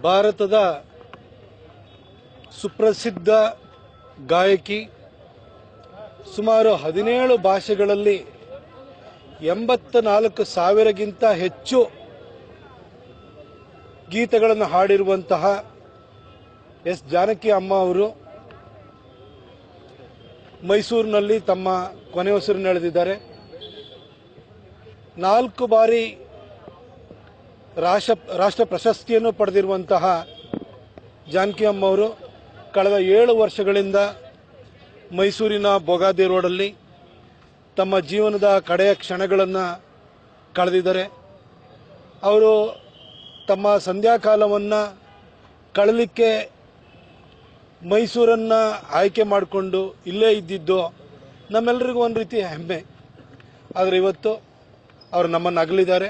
ಭಾರತದ ಸುಪ್ರಸಿದ್ಧ ಗಾಯಕಿ, ಸುಮಾರು 17 ಭಾಷೆಗಳಲ್ಲಿ 84,000ಗಿಂತ ಹೆಚ್ಚು ಗೀತೆಗಳನ್ನು ಹಾಡಿರುವಂತಹ ಎಸ್ ಜಾನಕಿ ಅಮ್ಮ ಅವರು ಮೈಸೂರಿನಲ್ಲಿ ತಮ್ಮ ಕೊನೆಯುಸಿರನ್ನೆಳೆದಿದ್ದಾರೆ. 4 ಬಾರಿ ರಾಷ್ಟ್ರ ಪ್ರಶಸ್ತಿಯನ್ನು ಪಡೆದಿರುವಂತಹ ಜಾನಕಿ ಅಮ್ಮ ಅವರು ಕಳೆದ 7 ವರ್ಷಗಳಿಂದ ಮೈಸೂರಿನ ಬೊಗಾದಿ ರೋಡಲ್ಲಿ ತಮ್ಮ ಜೀವನದ ಕಡೆಯ ಕ್ಷಣಗಳನ್ನು ಕಳೆದಿದ್ದಾರೆ. ಅವರು ತಮ್ಮ ಸಂಧ್ಯಾಕಾಲವನ್ನು ಕಳಲಿಕ್ಕೆ ಮೈಸೂರನ್ನು ಆಯ್ಕೆ ಮಾಡಿಕೊಂಡು ಇಲ್ಲೇ ಇದ್ದಿದ್ದು ನಮ್ಮೆಲ್ಲರಿಗೂ ಒಂದು ರೀತಿ ಹೆಮ್ಮೆ. ಆದರೆ ಇವತ್ತು ಅವರು ನಮ್ಮನ್ನು ಅಗಲಿದ್ದಾರೆ.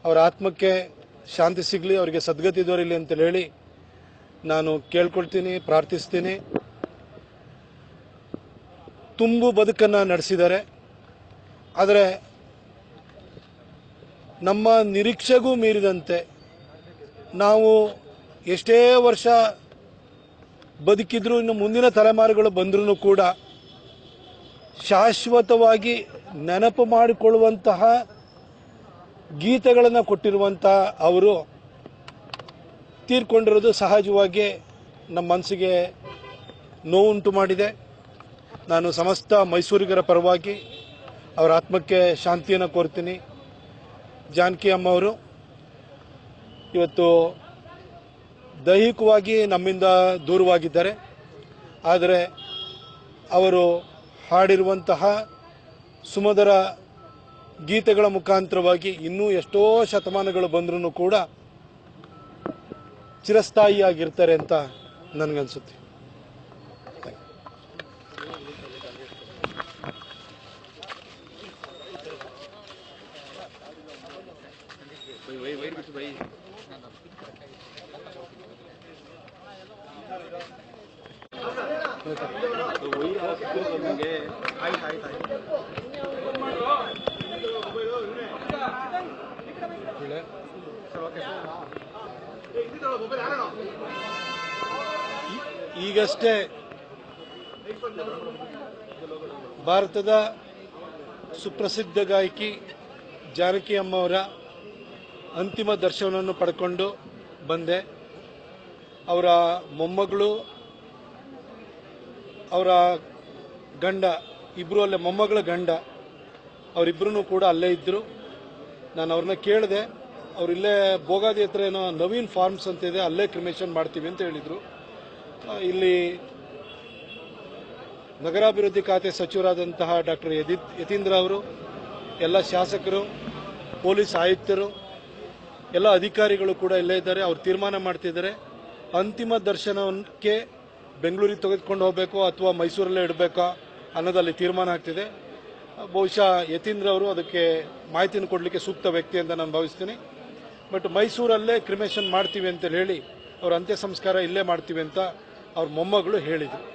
ಅವರ ಆತ್ಮಕ್ಕೆ ಶಾಂತಿ ಸಿಗಲಿ, ಅವರಿಗೆ ಸದ್ಗತಿ ದೊರೆಯಲಿ ಅಂತ ಹೇಳಿ ನಾನು ಕೇಳ್ಕೊಳ್ತೀನಿ, ಪ್ರಾರ್ಥಿಸ್ತೀನಿ. ತುಂಬು ಬದುಕನ್ನು ನಡೆಸಿದ್ದಾರೆ. ಆದರೆ ನಮ್ಮ ನಿರೀಕ್ಷೆಗೂ ಮೀರಿದಂತೆ ನಾವು ಎಷ್ಟೇ ವರ್ಷ ಬದುಕಿದ್ರೂ, ಇನ್ನು ಮುಂದಿನ ತಲೆಮಾರುಗಳು ಬಂದರೂ ಕೂಡ ಶಾಶ್ವತವಾಗಿ ನೆನಪು ಮಾಡಿಕೊಳ್ಳುವಂತಹ ಗೀತೆಗಳನ್ನು ಕೊಟ್ಟಿರುವಂತಹ ಅವರು ತೀರ್ಕೊಂಡಿರೋದು ಸಹಜವಾಗಿ ನಮ್ಮ ಮನಸ್ಸಿಗೆ ನೋವುಂಟು ಮಾಡಿದೆ. ನಾನು ಸಮಸ್ತ ಮೈಸೂರಿಗರ ಪರವಾಗಿ ಅವರ ಆತ್ಮಕ್ಕೆ ಶಾಂತಿಯನ್ನು ಕೋರ್ತೀನಿ. ಜಾನಕಿ ಅಮ್ಮ ಅವರು ಇವತ್ತು ದೈಹಿಕವಾಗಿ ನಮ್ಮಿಂದ ದೂರವಾಗಿದ್ದಾರೆ. ಆದರೆ ಅವರು ಹಾಡಿರುವಂತಹ ಸುಮಧುರ ಗೀತೆಗಳ ಮುಖಾಂತರವಾಗಿ ಇನ್ನೂ ಎಷ್ಟೋ ಶತಮಾನಗಳು ಬಂದರೂ ಕೂಡ ಚಿರಸ್ಥಾಯಿಯಾಗಿರ್ತಾರೆ ಅಂತ ನನಗನ್ಸುತ್ತೆ. ಈಗಷ್ಟೇ ಭಾರತದ ಸುಪ್ರಸಿದ್ಧ ಗಾಯಕಿ ಜಾನಕಿ ಅಮ್ಮ ಅವರ ಅಂತಿಮ ದರ್ಶನವನ್ನು ಪಡ್ಕೊಂಡು ಬಂದೆ. ಅವರ ಮೊಮ್ಮಗಳು, ಅವರ ಗಂಡ ಇಬ್ಬರು ಅಲ್ಲೇ, ಮೊಮ್ಮಗಳ ಗಂಡ ಅವರಿಬ್ಬರೂ ಕೂಡ ಅಲ್ಲೇ ಇದ್ದರು. ನಾನು ಅವ್ರನ್ನ ಕೇಳಿದೆ. ಅವರಿಲ್ಲೇ ಬೋಗಾದಿ ಹತ್ರ ಏನೋ ನವೀನ್ ಫಾರ್ಮ್ಸ್ ಅಂತ ಇದೆ, ಅಲ್ಲೇ ಕ್ರಿಮೇಷನ್ ಮಾಡ್ತೀವಿ ಅಂತ ಹೇಳಿದರು. ಇಲ್ಲಿ ನಗರಾಭಿವೃದ್ಧಿ ಖಾತೆ ಸಚಿವರಾದಂತಹ ಡಾಕ್ಟರ್ ಯತೀಂದ್ರ ಅವರು, ಎಲ್ಲ ಶಾಸಕರು, ಪೊಲೀಸ್ ಆಯುಕ್ತರು, ಎಲ್ಲ ಅಧಿಕಾರಿಗಳು ಕೂಡ ಇಲ್ಲೇ ಇದ್ದಾರೆ. ಅವ್ರು ತೀರ್ಮಾನ ಮಾಡ್ತಿದ್ದಾರೆ. ಅಂತಿಮ ದರ್ಶನಕ್ಕೆ ಬೆಂಗಳೂರಿಗೆ ತೆಗೆದುಕೊಂಡು ಹೋಗಬೇಕು ಅಥವಾ ಮೈಸೂರಲ್ಲೇ ಇಡಬೇಕಾ ಅನ್ನೋದಲ್ಲಿ ತೀರ್ಮಾನ ಆಗ್ತಿದೆ. ಬಹುಶಃ ಯತೀಂದ್ರ ಅವರು ಅದಕ್ಕೆ ಮಾಹಿತಿಯನ್ನು ಕೊಡಲಿಕ್ಕೆ ಸೂಕ್ತ ವ್ಯಕ್ತಿ ಅಂತ ನಾನು ಭಾವಿಸ್ತೀನಿ. ಬಟ್ ಮೈಸೂರಲ್ಲೇ ಕ್ರಿಮೇಷನ್ ಮಾಡ್ತೀವಿ ಅಂತ ಹೇಳಿ, ಅವ್ರ ಅಂತ್ಯ ಸಂಸ್ಕಾರ ಇಲ್ಲೇ ಮಾಡ್ತೀವಿ ಅಂತ ಅವ್ರ ಮೊಮ್ಮಗಳು ಹೇಳಿದರು.